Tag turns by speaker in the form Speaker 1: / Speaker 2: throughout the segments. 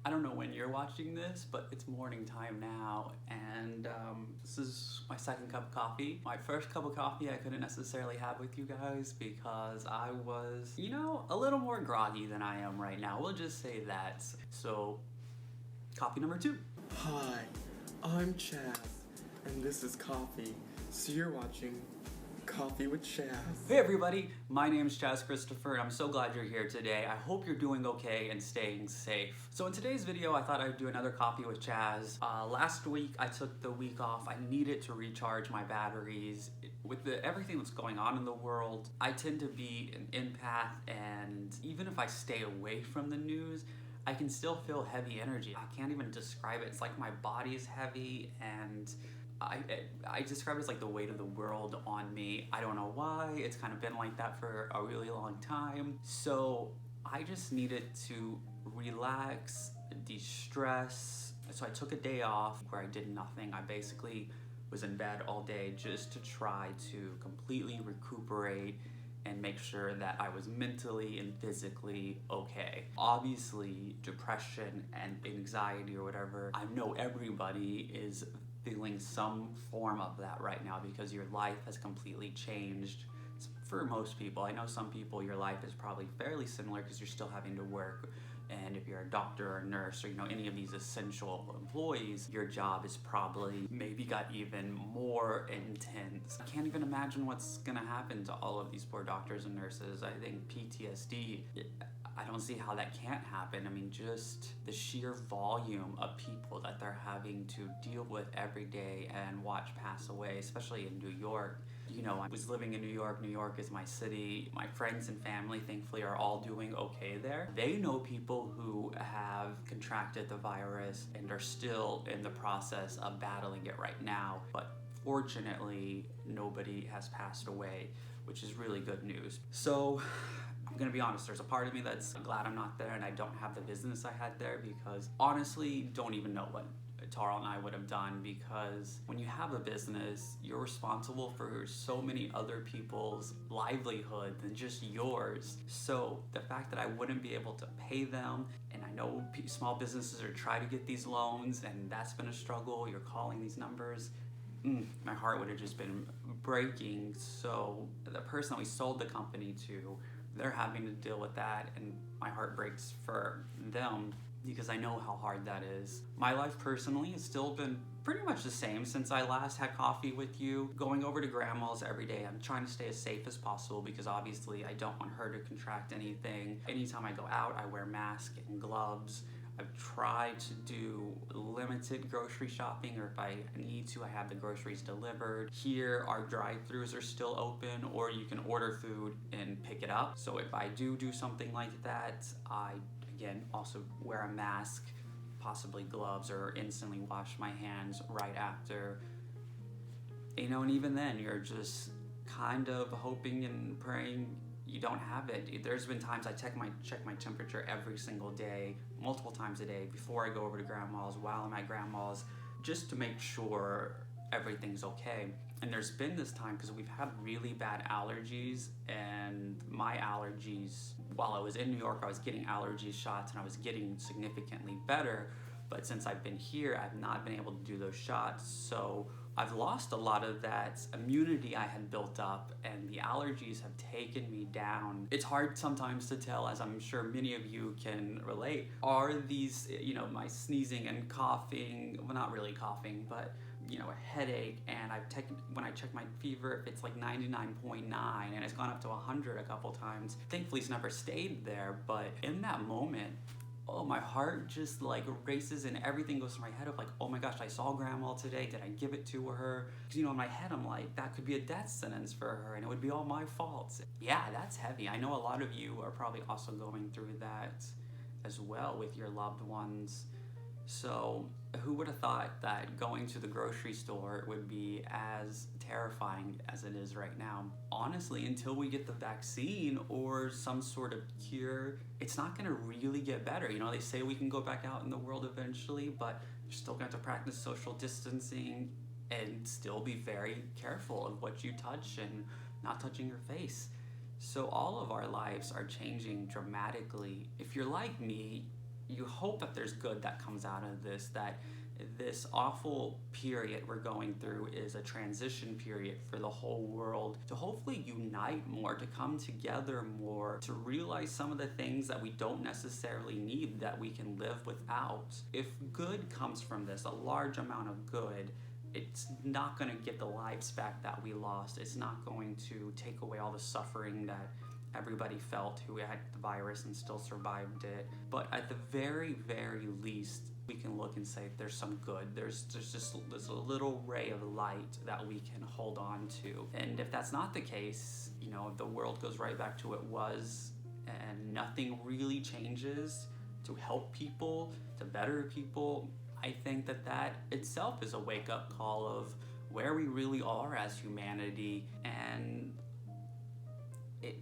Speaker 1: I don't know when you're watching this, but it's morning time now, and this is my second cup of coffee. My first cup of coffee I couldn't necessarily have with you guys because I was, a little more groggy than I am right now. We'll just say that. So, coffee number 2.
Speaker 2: Hi, I'm Chaz, and this is Coffee. So you're watching Coffee with Chaz.
Speaker 1: Hey everybody, my name's Chaz.Christopher, and I'm so glad you're here today. I hope you're doing okay and staying safe. So in today's video, I thought I'd do another Coffee with Chaz. Last week, I took the week off. I needed to recharge my batteries. With everything that's going on in the world, I tend to be an empath, and even if I stay away from the news, I can still feel heavy energy. I can't even describe it. It's like my body's heavy, and I describe it as like the weight of the world on me. I don't know why. It's kind of been like that for a really long time. So I just needed to relax, de-stress. So I took a day off where I did nothing. I basically was in bed all day just to try to completely recuperate and make sure that I was mentally and physically okay. Obviously, depression and anxiety or whatever, I know everybody is feeling some form of that right now because your life has completely changed. For most people, I know some people, your life is probably fairly similar because you're still having to work. And if you're a doctor or a nurse or any of these essential employees, your job is probably maybe got even more intense. I can't even imagine what's gonna happen to all of these poor doctors and nurses. I think PTSD, I don't see how that can't happen. I mean, just the sheer volume of people that they're having to deal with every day and watch pass away, especially in New York. I was living in New York. New York is my city. My friends and family, thankfully, are all doing okay there. They know people who have contracted the virus and are still in the process of battling it right now. But fortunately, nobody has passed away, which is really good news. So I'm gonna be honest, there's a part of me that's glad I'm not there and I don't have the business I had there, because honestly, don't even know what Tara and I would have done, because when you have a business, you're responsible for so many other people's livelihood than just yours. So the fact that I wouldn't be able to pay them, and I know small businesses are trying to get these loans, and that's been a struggle. You're calling these numbers. My heart would have just been breaking. So the person that we sold the company to, they're having to deal with that, and my heart breaks for them because I know how hard that is. My life personally has still been pretty much the same since I last had coffee with you. Going over to grandma's every day, I'm trying to stay as safe as possible because obviously I don't want her to contract anything. Anytime I go out, I wear masks and gloves. I've tried to do limited grocery shopping, or if I need to, I have the groceries delivered. Here, our drive-thrus are still open, or you can order food and pick it up. So if I do something like that, I, again, also wear a mask, possibly gloves, or instantly wash my hands right after. And even then, you're just kind of hoping and praying you don't have it. There's been times I check my temperature every single day, multiple times a day, before I go over to grandma's, while I'm at grandma's, just to make sure everything's okay. And there's been this time, because we've had really bad allergies, and my allergies, while I was in New York, I was getting allergy shots and I was getting significantly better. But since I've been here, I've not been able to do those shots. So I've lost a lot of that immunity I had built up, and the allergies have taken me down. It's hard sometimes to tell, as I'm sure many of you can relate. Are these, my sneezing and coughing, well, not really coughing, but a headache, and when I check my fever, if it's like 99.9 and it's gone up to 100 a couple times. Thankfully it's never stayed there, but in that moment, my heart just like races and everything goes through my head of like, oh my gosh, I saw grandma today. Did I give it to her? Because in my head, I'm like, that could be a death sentence for her and it would be all my fault. Yeah, that's heavy. I know a lot of you are probably also going through that as well with your loved ones. So who would have thought that going to the grocery store would be as terrifying as it is right now? Honestly, until we get the vaccine or some sort of cure, it's not gonna really get better. They say we can go back out in the world eventually, but you're still going to practice social distancing and still be very careful of what you touch and not touching your face. So all of our lives are changing dramatically. If you're like me, you hope that there's good that comes out of this, that this awful period we're going through is a transition period for the whole world to hopefully unite more, to come together more, to realize some of the things that we don't necessarily need that we can live without. If good comes from this, a large amount of good, it's not going to get the lives back that we lost. It's not going to take away all the suffering that everybody felt who had the virus and still survived it. But at the very, very least, we can look and say there's some good. There's just there's a little ray of light that we can hold on to. And if that's not the case, you know, the world goes right back to what it was and nothing really changes to help people, to better people, I think that that itself is a wake-up call of where we really are as humanity, and it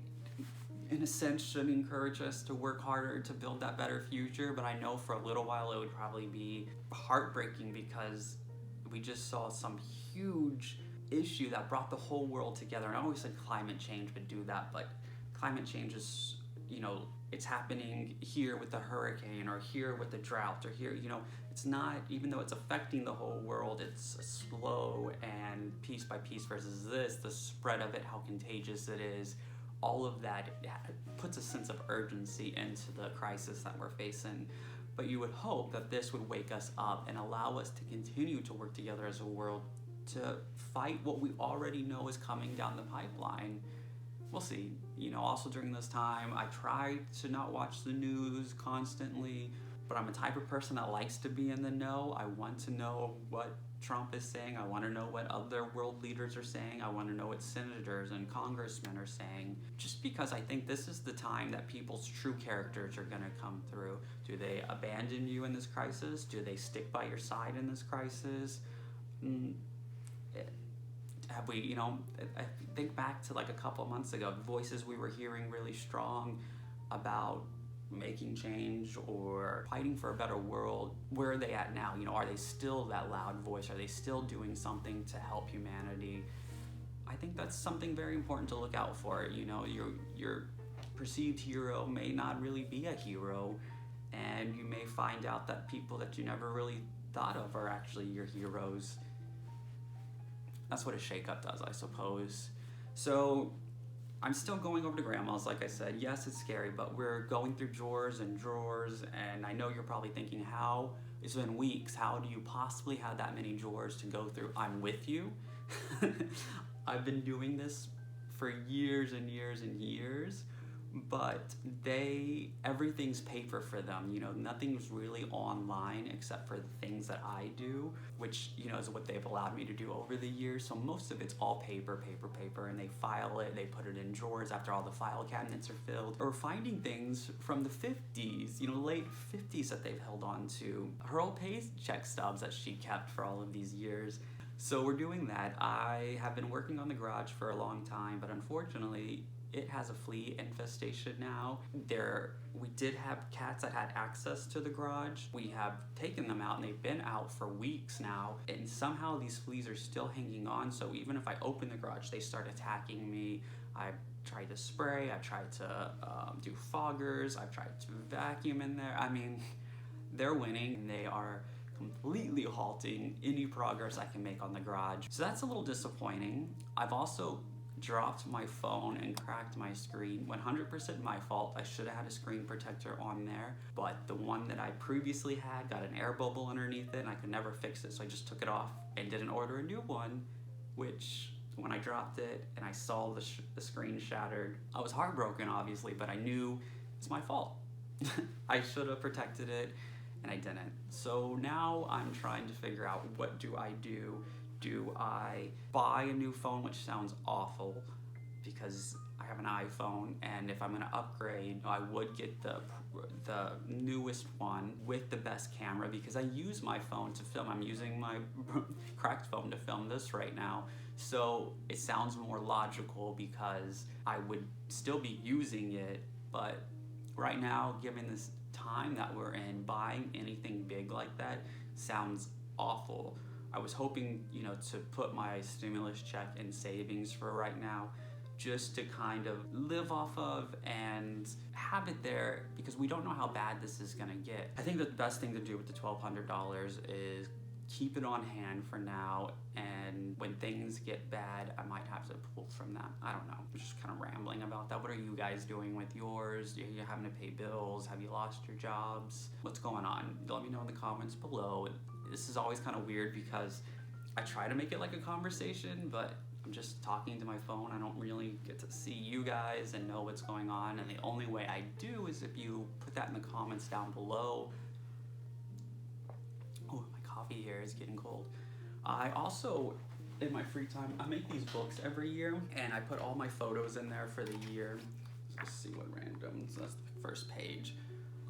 Speaker 1: in a sense should encourage us to work harder to build that better future. But I know for a little while it would probably be heartbreaking because we just saw some huge issue that brought the whole world together. And I always said climate change would do that, but climate change is, you know, it's happening here with the hurricane or here with the drought or here, you know, it's not, even though it's affecting the whole world, it's slow and piece by piece versus this, the spread of it, how contagious it is. All of that puts a sense of urgency into the crisis that we're facing. But you would hope that this would wake us up and allow us to continue to work together as a world to fight what we already know is coming down the pipeline. We'll see. You know, also during this time, I try to not watch the news constantly, but I'm a type of person that likes to be in the know. I want to know what Trump is saying. I want to know what other world leaders are saying. I want to know what senators and congressmen are saying, just because I think this is the time that people's true characters are going to come through. Do they abandon you in this crisis? Do they stick by your side in this crisis? Have we, you know, I think back to like a couple of months ago, voices we were hearing really strong about making change or fighting for a better world. Where are they at now? You know, are they still that loud voice? Are they still doing something to help humanity? I think that's something very important to look out for. You know, your perceived hero may not really be a hero, and you may find out that people that you never really thought of are actually your heroes. That's what a shakeup does, I suppose. So I'm still going over to grandma's, like I said. Yes, it's scary, but we're going through drawers and drawers, and I know you're probably thinking, how? It's been weeks. How do you possibly have that many drawers to go through? I'm with you. I've been doing this for years and years and years, but everything's paper for them. You know, nothing's really online except for the things that I do, which, you know, is what they've allowed me to do over the years. So most of it's all paper, and they file it, they put it in drawers after all the file cabinets are filled. Or finding things from the 50s, you know, late 50s that they've held on to. Her old paycheck stubs that she kept for all of these years. So we're doing that. I have been working on the garage for a long time, but unfortunately, it has a flea infestation now. We did have cats that had access to the garage. We have taken them out and they've been out for weeks now, and somehow these fleas are still hanging on. So even if I open the garage, they start attacking me. I've tried to spray, I've tried to do foggers, I've tried to vacuum in there. I mean, they're winning, and they are completely halting any progress I can make on the garage. So that's a little disappointing. I've also dropped my phone and cracked my screen. 100% my fault. I should have had a screen protector on there, but the one that I previously had got an air bubble underneath it and I could never fix it, so I just took it off and didn't order a new one, which when I dropped it and I saw the screen shattered, I was heartbroken obviously, but I knew it's my fault. I should have protected it and I didn't. So now I'm trying to figure out, what do I do? Do I buy a new phone, which sounds awful because I have an iPhone, and if I'm gonna upgrade, I would get the newest one with the best camera, because I use my phone to film. I'm using my cracked phone to film this right now, so it sounds more logical because I would still be using it. But right now, given this time that we're in, buying anything big like that sounds awful. I was hoping, you know, to put my stimulus check in savings for right now, just to kind of live off of and have it there, because we don't know how bad this is gonna get. I think the best thing to do with the $1,200 is keep it on hand for now, and when things get bad, I might have to pull from that. I don't know. I'm just kind of rambling about that. What are you guys doing with yours? Are you having to pay bills? Have you lost your jobs? What's going on? Let me know in the comments below. This is always kind of weird because I try to make it like a conversation, but I'm just talking to my phone. I don't really get to see you guys and know what's going on, and the only way I do is if you put that in the comments down below. Oh, my coffee here is getting cold. I also, in my free time, I make these books every year, and I put all my photos in there for the year. Let's see what random, so that's the first page.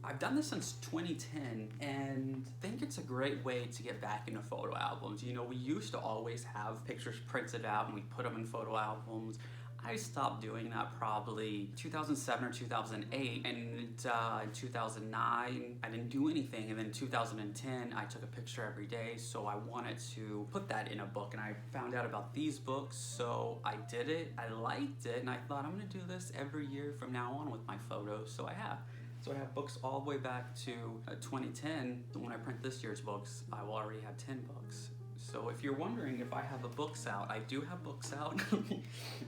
Speaker 1: I've done this since 2010, and I think it's a great way to get back into photo albums. You know, we used to always have pictures printed out and we put them in photo albums. I stopped doing that probably 2007 or 2008, and in 2009 I didn't do anything, and then 2010 I took a picture every day, so I wanted to put that in a book, and I found out about these books, so I did it. I liked it, and I thought I'm gonna do this every year from now on with my photos, so I have. So I have books all the way back to 2010. When I print this year's books, I will already have 10 books. So if you're wondering if I have books out, I do have books out.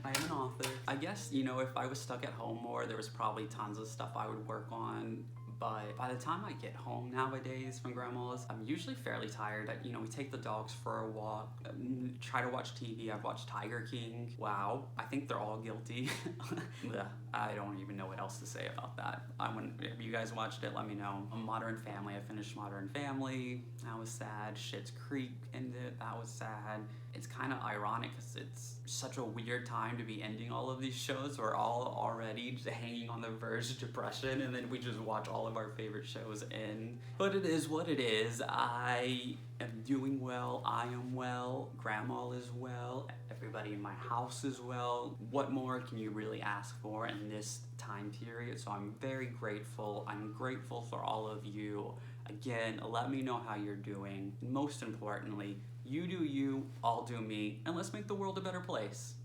Speaker 1: I am an author. I guess, you know, if I was stuck at home more, there was probably tons of stuff I would work on. But by the time I get home nowadays from grandma's, I'm usually fairly tired. You know, we take the dogs for a walk, try to watch TV. I've watched Tiger King. Wow, I think they're all guilty. I don't even know what else to say about that. If you guys watched it, let me know. Modern Family, I finished Modern Family. That was sad. Schitt's Creek ended. That was sad. It's kind of ironic because it's such a weird time to be ending all of these shows. We're all already hanging on the verge of depression, and then we just watch all of our favorite shows end. But it is what it is. I am doing well. I am well. Grandma is well. Everybody in my house is well. What more can you really ask for in this time period? So I'm very grateful. I'm grateful for all of you. Again, let me know how you're doing. Most importantly, you do you, I'll do me, and let's make the world a better place.